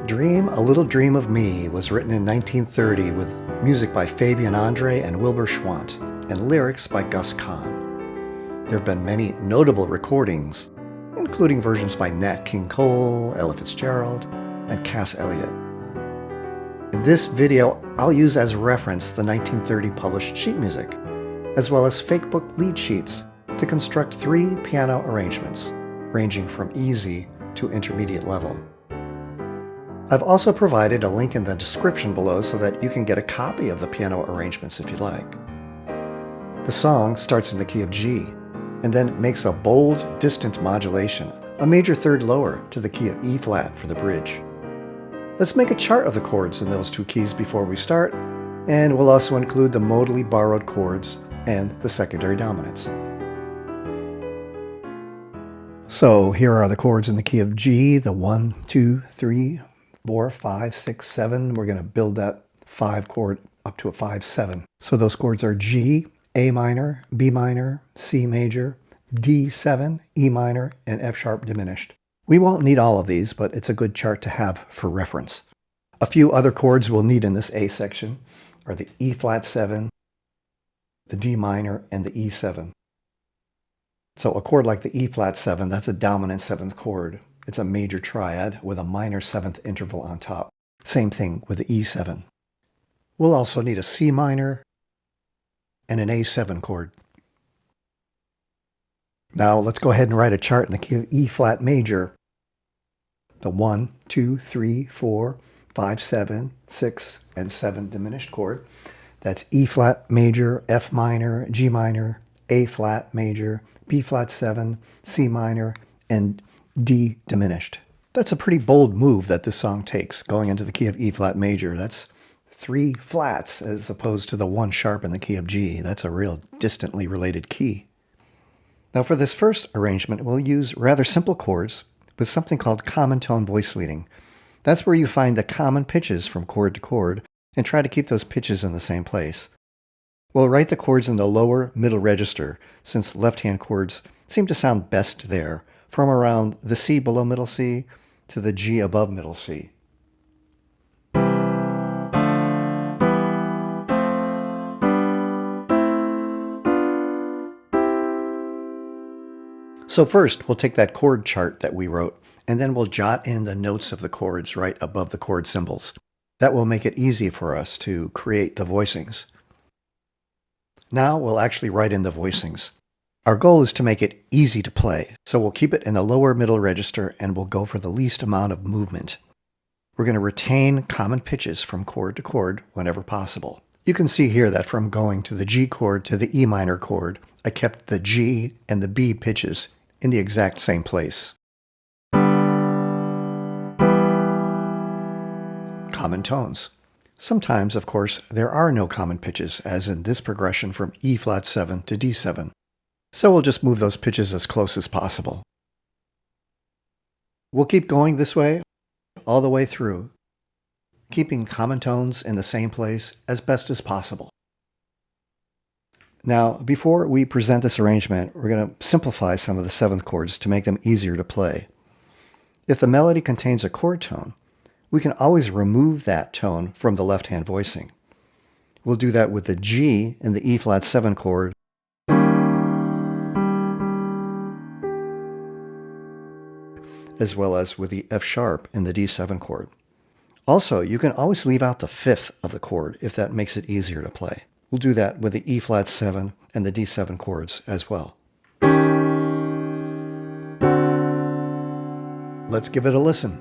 Dream a Little Dream of Me was written in 1930 with music by Fabian Andre and Wilbur Schwant and lyrics by Gus Kahn. There have been many notable recordings, including versions by Nat King Cole, Ella Fitzgerald, and Cass Elliot. In this video, I'll use as reference the 1930 published sheet music, as well as fake book lead sheets to construct 3 piano arrangements, ranging from easy to intermediate level. I've also provided a link in the description below so that you can get a copy of the piano arrangements if you like. The song starts in the key of G, and then makes a bold, distant modulation, a major third lower to the key of E flat for the bridge. Let's make a chart of the chords in those 2 keys before we start, and we'll also include the modally borrowed chords and the secondary dominants. So here are the chords in the key of G, the 1, 2, 3, 4, 5, 6, 7. We're going to build that 5 chord up to a 5, 7. So those chords are G, A minor, B minor, C major, D7, E minor, and F sharp diminished. We won't need all of these, but it's a good chart to have for reference. A few other chords we'll need in this A section are the E flat 7, the D minor, and the E7. So a chord like the E flat 7, that's a dominant 7th chord. It's a major triad with a minor 7th interval on top. Same thing with the E7. We'll also need a C minor and an A7 chord. Now let's go ahead and write a chart in the key of E flat major. The 1, 2, 3, 4, 5, 7, 6, and 7 diminished chord. That's E flat major, F minor, G minor, A flat major, B flat 7, C minor, and D diminished. That's a pretty bold move that this song takes, going into the key of E flat major. That's 3 flats as opposed to the 1 sharp in the key of G. That's a real distantly related key. Now for this first arrangement, we'll use rather simple chords with something called common tone voice leading. That's where you find the common pitches from chord to chord and try to keep those pitches in the same place. We'll write the chords in the lower middle register, since left-hand chords seem to sound best there, from around the C below middle C to the G above middle C. So first, we'll take that chord chart that we wrote, and then we'll jot in the notes of the chords right above the chord symbols. That will make it easy for us to create the voicings. Now we'll actually write in the voicings. Our goal is to make it easy to play, so we'll keep it in the lower middle register and we'll go for the least amount of movement. We're going to retain common pitches from chord to chord whenever possible. You can see here that from going to the G chord to the E minor chord, I kept the G and the B pitches in the exact same place. Common tones. Sometimes, of course, there are no common pitches, as in this progression from E flat 7 to D7. So we'll just move those pitches as close as possible. We'll keep going this way all the way through, keeping common tones in the same place as best as possible. Now, before we present this arrangement, we're going to simplify some of the 7th chords to make them easier to play. If the melody contains a chord tone, we can always remove that tone from the left-hand voicing. We'll do that with the G in the E flat 7 chord, as well as with the F sharp in the D7 chord. Also, you can always leave out the 5th of the chord if that makes it easier to play. We'll do that with the E flat 7 and the D7 chords as well. Let's give it a listen.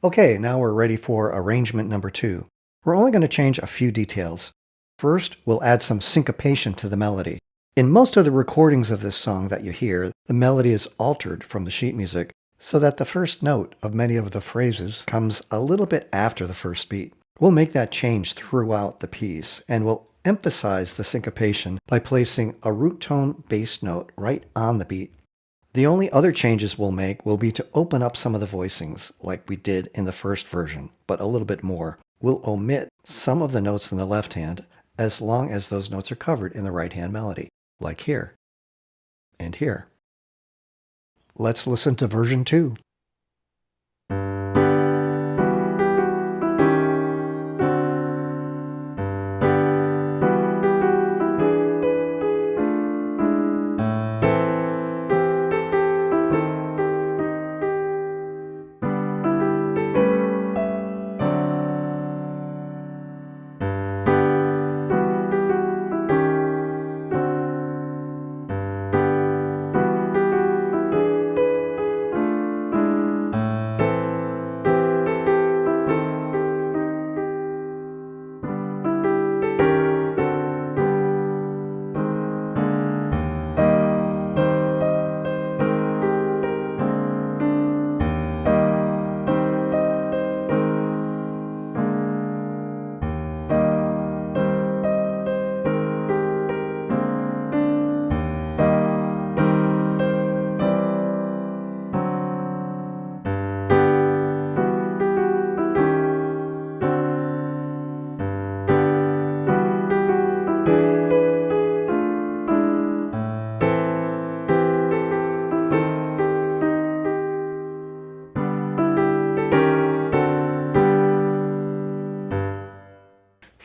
Okay, now we're ready for arrangement number 2. We're only going to change a few details. First, we'll add some syncopation to the melody. In most of the recordings of this song that you hear, the melody is altered from the sheet music so that the first note of many of the phrases comes a little bit after the first beat. We'll make that change throughout the piece, and we'll emphasize the syncopation by placing a root tone bass note right on the beat. The only other changes we'll make will be to open up some of the voicings, like we did in the first version, but a little bit more. We'll omit some of the notes in the left hand as long as those notes are covered in the right hand melody, like here and here. Let's listen to version 2.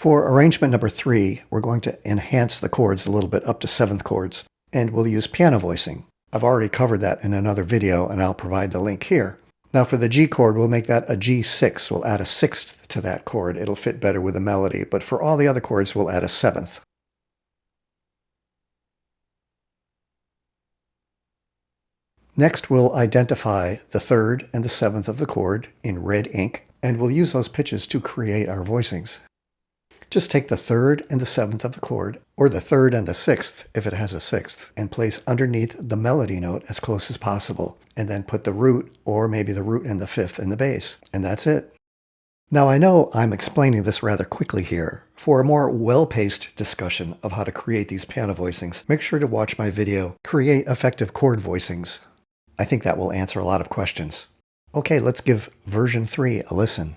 For arrangement number 3, we're going to enhance the chords a little bit up to 7th chords, and we'll use piano voicing. I've already covered that in another video, and I'll provide the link here. Now for the G chord, we'll make that a G6. We'll add a 6th to that chord. It'll fit better with the melody, but for all the other chords, we'll add a 7th. Next, we'll identify the 3rd and the 7th of the chord in red ink, and we'll use those pitches to create our voicings. Just take the 3rd and the 7th of the chord, or the 3rd and the 6th if it has a 6th, and place underneath the melody note as close as possible, and then put the root, or maybe the root and the 5th in the bass, and that's it. Now I know I'm explaining this rather quickly here. For a more well-paced discussion of how to create these piano voicings, make sure to watch my video, Create Effective Chord Voicings. I think that will answer a lot of questions. Okay, let's give version 3 a listen.